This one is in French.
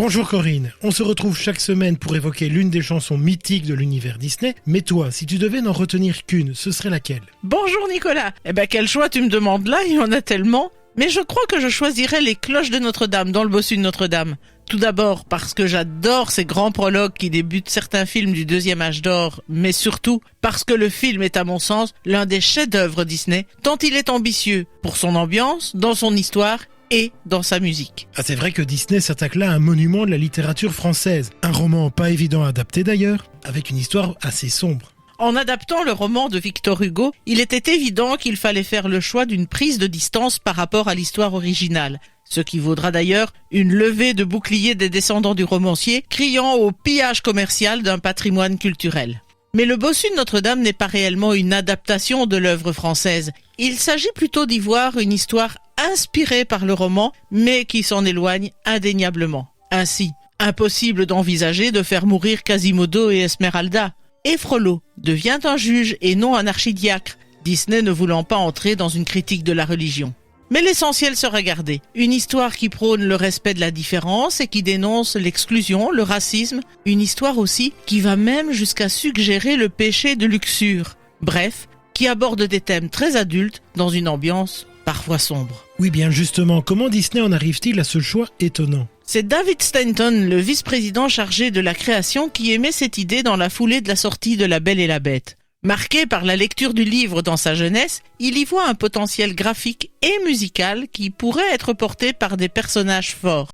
Bonjour Corinne, on se retrouve chaque semaine pour évoquer l'une des chansons mythiques de l'univers Disney, mais toi, si tu devais n'en retenir qu'une, ce serait laquelle? Bonjour Nicolas. Quel choix tu me demandes là, il y en a tellement. Mais je crois que je choisirais les cloches de Notre-Dame dans le bossu de Notre-Dame. Tout d'abord parce que j'adore ces grands prologues qui débutent certains films du deuxième âge d'or, mais surtout parce que le film est à mon sens l'un des chefs-d'œuvre Disney, tant il est ambitieux pour son ambiance, dans son histoire et dans sa musique. Ah, c'est vrai que Disney s'attaque là à un monument de la littérature française. Un roman pas évident à adapter d'ailleurs, avec une histoire assez sombre. En adaptant le roman de Victor Hugo, il était évident qu'il fallait faire le choix d'une prise de distance par rapport à l'histoire originale, ce qui vaudra d'ailleurs une levée de bouclier des descendants du romancier, criant au pillage commercial d'un patrimoine culturel. Mais le bossu de Notre-Dame n'est pas réellement une adaptation de l'œuvre française. Il s'agit plutôt d'y voir une histoire inspirée par le roman, mais qui s'en éloigne indéniablement. Ainsi, impossible d'envisager de faire mourir Quasimodo et Esmeralda. Et Frollo devient un juge et non un archidiacre, Disney ne voulant pas entrer dans une critique de la religion. Mais l'essentiel sera gardé. Une histoire qui prône le respect de la différence et qui dénonce l'exclusion, le racisme. Une histoire aussi qui va même jusqu'à suggérer le péché de luxure. Bref, qui aborde des thèmes très adultes dans une ambiance parfois sombre. Oui bien justement, comment Disney en arrive-t-il à ce choix étonnant? C'est David Stanton, le vice-président chargé de la création, qui émet cette idée dans la foulée de la sortie de La Belle et la Bête. Marqué par la lecture du livre dans sa jeunesse, il y voit un potentiel graphique et musical qui pourrait être porté par des personnages forts.